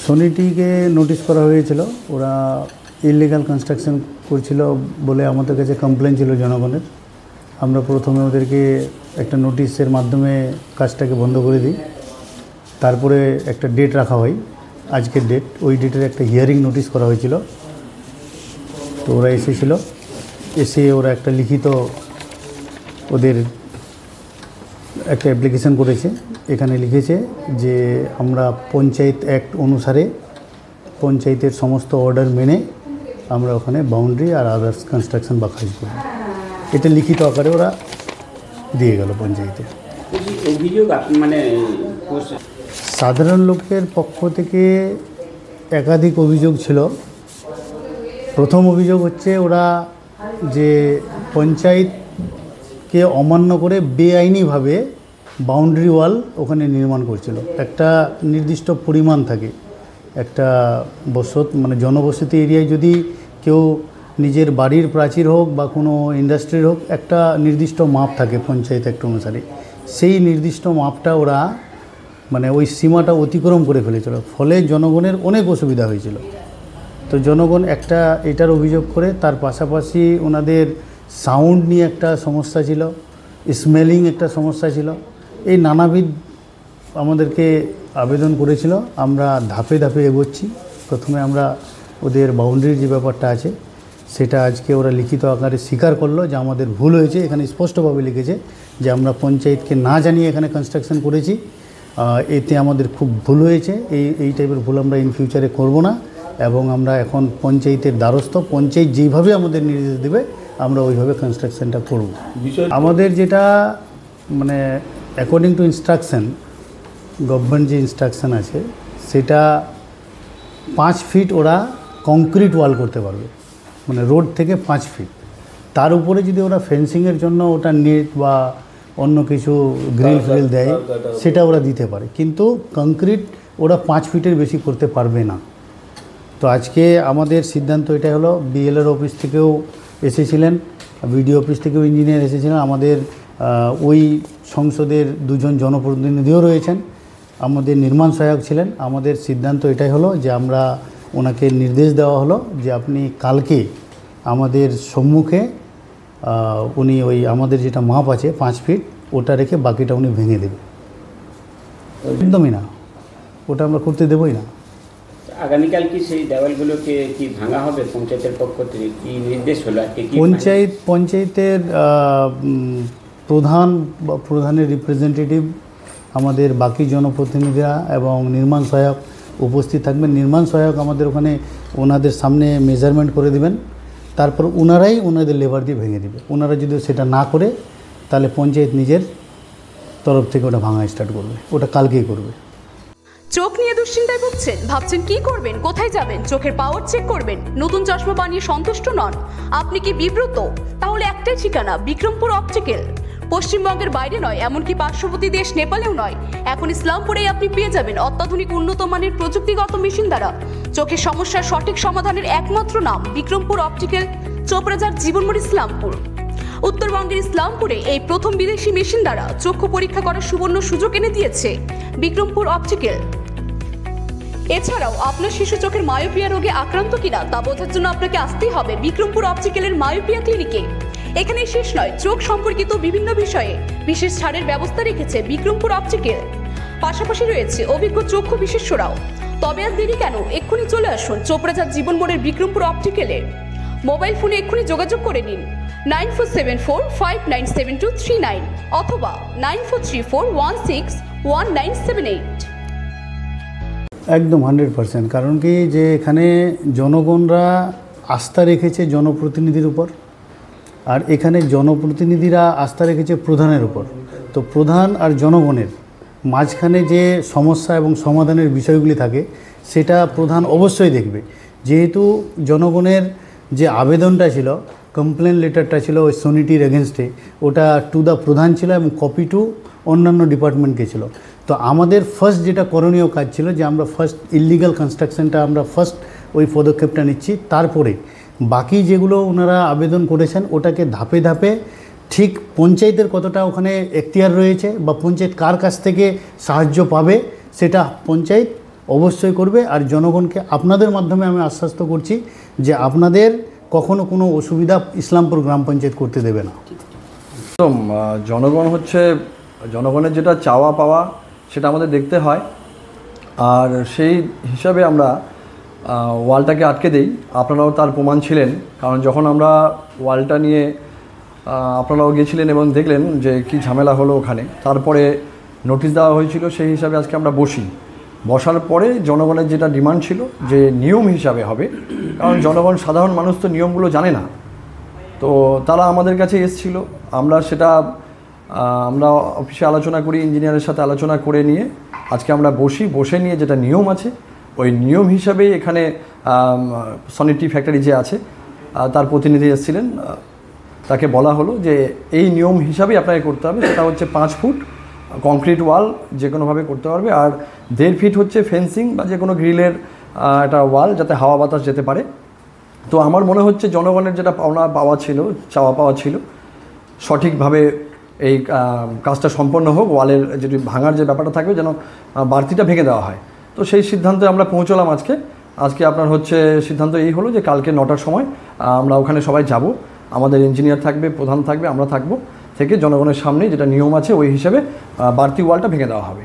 সোনিটিকে notice করা হয়েছিল, ওরা ইলিগাল কনস্ট্রাকশন করছিল বলে আমাদের কাছে কমপ্লেন ছিল জনগণের। আমরা প্রথমে ওদেরকে একটা নোটিশের মাধ্যমে কাজটাকে বন্ধ করে দিই, তারপরে একটা ডেট রাখা হয়, আজকের ডেট, ওই ডেটের একটা হিয়ারিং নোটিশ করা হয়েছিল। তো ওরা এসেছিল, এসে ওরা একটা লিখিত ওদের একটা অ্যাপ্লিকেশন করেছে। এখানে লিখেছে যে আমরা পঞ্চায়েত অ্যাক্ট অনুসারে পঞ্চায়েতের সমস্ত অর্ডার মেনে আমরা ওখানে বাউন্ডারি আর আদার্স কনস্ট্রাকশন বা কাজ করব। এটা লিখিত আকারে ওরা দিয়ে গেল পঞ্চায়েতে। অভিযোগ মানে সাধারণ লোকের পক্ষ থেকে একাধিক অভিযোগ ছিল। প্রথম অভিযোগ হচ্ছে ওরা যে পঞ্চায়েতকে অমান্য করে বেআইনিভাবে বাউন্ডারি ওয়াল ওখানে নির্মাণ করছিল। একটা নির্দিষ্ট পরিমাণ থাকে, একটা মানে জনবসতি এরিয়ায় যদি কেউ নিজের বাড়ির প্রাচীর হোক বা কোনো ইন্ডাস্ট্রির হোক, একটা নির্দিষ্ট মাপ থাকে পঞ্চায়েত অ্যাক্ট অনুসারে। সেই নির্দিষ্ট মাপটা ওরা মানে ওই সীমাটা অতিক্রম করে ফেলেছিল, ফলে জনগণের অনেক অসুবিধা হয়েছিল। তো জনগণ একটা এটার অভিযোগ করে, তার পাশাপাশি ওনাদের সাউন্ড নিয়ে একটা সমস্যা ছিল, স্মেলিং একটা সমস্যা ছিল। এই নানাবিধ আমাদেরকে আবেদন করেছিল। আমরা ধাপে ধাপে এগোচ্ছি। প্রথমে আমরা ওদের বাউন্ডারির যে ব্যাপারটা আছে সেটা আজকে ওরা লিখিত আকারে স্বীকার করলো যে আমাদের ভুল হয়েছে। এখানে স্পষ্টভাবে লিখেছে যে আমরা পঞ্চায়েতকে না জানিয়ে এখানে কনস্ট্রাকশন করেছি, এতে আমাদের খুব ভুল হয়েছে। এই টাইপের ভুল আমরা ইন ফিউচারে করব না, এবং আমরা এখন পঞ্চায়েতের দ্বারস্থ। পঞ্চায়েত যেইভাবে আমাদের নির্দেশ দেবে আমরা ওইভাবে কনস্ট্রাকশনটা করব। আমাদের যেটা মানে অ্যাকর্ডিং টু ইনস্ট্রাকশন, গভর্নমেন্ট যে ইনস্ট্রাকশন আছে সেটা 5 ফিট ওরা কংক্রিট ওয়াল করতে পারবে, মানে রোড থেকে 5 ফিট। তার উপরে যদি ওরা ফেন্সিংয়ের জন্য ওটা নেট বা অন্য কিছু গ্রিল ফ্রিল দেয় সেটা ওরা দিতে পারে, কিন্তু কংক্রিট ওরা 5 ফিটের বেশি করতে পারবে না। তো আজকে আমাদের সিদ্ধান্ত এটা হলো, বিএলআর অফিস থেকেও এসেছিলেন, বিডিও অফিস থেকেও ইঞ্জিনিয়ার এসেছিলেন, আমাদের ওই সংসদের 2 জন জনপ্রতিনিধিও রয়েছেন, আমাদের নির্মাণ সহায়ক ছিলেন। আমাদের সিদ্ধান্ত এটাই হলো যে আমরা ওনাকে নির্দেশ দেওয়া হলো যে আপনি কালকে আমাদের সম্মুখে উনি ওই আমাদের যেটা মাপ আছে 5 ফিট ওটা রেখে বাকিটা উনি ভেঙে দেবে। একদমই না, ওটা আমরা করতে দেবই না। আগামীকাল কি সেই দেওয়ালগুলোকে কি ভাঙা হবে? পঞ্চায়েতের পক্ষ থেকে কি নির্দেশ হলো? পঞ্চায়েতের প্রধানের রিপ্রেজেন্টেটিভ, আমাদের বাকি জনপ্রতিনিধিরা এবং নির্মাণ সহায়ক উপস্থিত থাকবেন। নির্মাণ সহায়ক আমাদের ওখানে ওনাদের সামনে মেজারমেন্ট করে দিবেন, তারপর ওনারাই ওনাদের লেবার দিয়ে ভেঙে দেবে। ওনারা যদি সেটা না করে তাহলে পঞ্চায়েত নিজের তরফ থেকে ওটা ভাঙা স্টার্ট করবে, ওটা কালকেই করবে। চোখ নিয়ে দুশ্চিন্তায় ভুগছেন, ভাবছেন কি করবেন, কোথায় যাবেন, চোখের পাওয়ার চেক করবেন, নতুন চশমা বানিয়ে সন্তুষ্ট নন, আপনি কি বিব্রত? তাহলে একটাই ঠিকানা, বিক্রমপুর অপটিক্যাল। পশ্চিমবঙ্গের বাইরে নয়, এমনকি পার্শ্ববর্তী দেশ নেপালেও নয়, এখন ইসলামপুরেই আপনি পেয়ে যাবেন অত্যাধুনিক উন্নত মানের প্রযুক্তিগত মেশিন দ্বারা চোখের সমস্যার সঠিক সমাধানের একমাত্র নাম বিক্রমপুর অপটিক্যাল, চোপড়াঝাড়, জীবনমোড়, ইসলামপুর। উত্তরবঙ্গের ইসলামপুরে এই প্রথম বিদেশি মেশিন দ্বারা চক্ষু পরীক্ষা করার সুবর্ণ সুযোগ এনে দিয়েছে বিক্রমপুর অপটিক্যাল। এছাড়াও আপনার শিশু চোখের মায়োপিয়া রোগে আক্রান্ত কিনা তা বোঝার জন্য আপনাকে আসতেই হবে বিক্রমপুর অপটিক্যালের মায়োপিয়া ক্লিনিকে। এখানে শেষ নয়, চোখ সম্পর্কিত বিভিন্ন বিষয়ে বিশেষ ছাড়ের ব্যবস্থা রেখেছে বিক্রমপুর অপটিক্যাল। পাশাপাশি রয়েছে অভিজ্ঞ চক্ষু বিশেষজ্ঞরাও। তবে আর দেরি কেন, এক্ষুনি চলে আসুন চোপড়াঝাড় জীবনমোড়ের বিক্রমপুর অপটিক্যালে। মোবাইল ফোনে এক্ষুনি যোগাযোগ করে নিন 9474597239 অথবা 9434161978। একদম 100%। কারণ কি যে এখানে জনগণরা আস্থা রেখেছে জনপ্রতিনিধির উপর, আর এখানে জনপ্রতিনিধিরা আস্থা রেখেছে প্রধানের উপর। তো প্রধান আর জনগণের মাঝখানে যে সমস্যা এবং সমাধানের বিষয়গুলি থাকে সেটা প্রধান অবশ্যই দেখবে। যেহেতু জনগণের যে আবেদনটা ছিল, কমপ্লেন লেটারটা ছিল ওই সোনিটির এগেনস্টে, ওটা টু দ্য প্রধান ছিল এবং কপি টু অন্যান্য ডিপার্টমেন্টকে ছিল। তো আমাদের ফার্স্ট যেটা করণীয় কাজ ছিল যে আমরা ফার্স্ট ইলিগাল কনস্ট্রাকশনটা আমরা ফার্স্ট ওই পদক্ষেপটা নিচ্ছি, তারপরে বাকি যেগুলো ওনারা আবেদন করেছেন ওটাকে ধাপে ধাপে ঠিক পঞ্চায়েতের কতটা ওখানে এখতিয়ার রয়েছে বা পঞ্চায়েত কার কাছ থেকে সাহায্য পাবে সেটা পঞ্চায়েত অবশ্যই করবে। আর জনগণকে আপনাদের মাধ্যমে আমি আশ্বস্ত করছি যে আপনাদের কখনো কোনো অসুবিধা ইসলামপুর গ্রাম পঞ্চায়েত করতে দেবে না। একদম জনগণ হচ্ছে জনগণের যেটা চাওয়া পাওয়া সেটা আমাদের দেখতে হয়, আর সেই হিসাবে আমরা ওয়ালটাকে আটকে দেই। আপনারাও তার প্রমাণ ছিলেন, কারণ যখন আমরা ওয়ালটা নিয়ে আপনারাও গিয়েছিলেন এবং দেখলেন যে কি ঝামেলা হলো ওখানে, তারপরে নোটিশ দেওয়া হয়েছিল, সেই হিসাবে আজকে আমরা বসার পরে জনগণের যেটা ডিমান্ড ছিল যে নিয়ম হিসাবে হবে, কারণ জনগণ সাধারণ মানুষ তো নিয়মগুলো জানে না, তো তারা আমাদের কাছে এসেছিল। আমরা সেটা আমরা অফিসে আলোচনা করি, ইঞ্জিনিয়ারের সাথে আলোচনা করে নিয়ে আজকে আমরা বসে নিয়ে যেটা নিয়ম আছে ওই নিয়ম হিসাবেই এখানে সনিটি ফ্যাক্টরি যে আছে তার প্রতিনিধি এসেছিলেন, তাকে বলা হলো যে এই নিয়ম হিসাবেই আপনাকে করতে হবে। সেটা হচ্ছে 5 ফুট কংক্রিট ওয়াল যে কোনোভাবে করতে পারবে, আর 1.5 ফিট হচ্ছে ফেন্সিং বা যে কোনো গ্রিলের একটা ওয়াল, যাতে হাওয়া বাতাস যেতে পারে। তো আমার মনে হচ্ছে জনগণের যেটা চাওয়া পাওয়া ছিল সঠিকভাবে এই কাজটা সম্পন্ন হোক, ওয়ালের যদি ভাঙার যে ব্যাপারটা থাকবে যেন বাড়তিটা ভেঙে দেওয়া হয়। তো সেই সিদ্ধান্তে আমরা পৌঁছলাম আজকে আপনার হচ্ছে সিদ্ধান্ত এই হলো যে কালকে 9টার সময় আমরা ওখানে সবাই যাব, আমাদের ইঞ্জিনিয়ার থাকবে, প্রধান থাকবে, আমরা থাকবো, থেকে জনগণের সামনে যেটা নিয়ম আছে ওই হিসেবে বাড়তি ওয়ালটা ভেঙে দেওয়া হবে।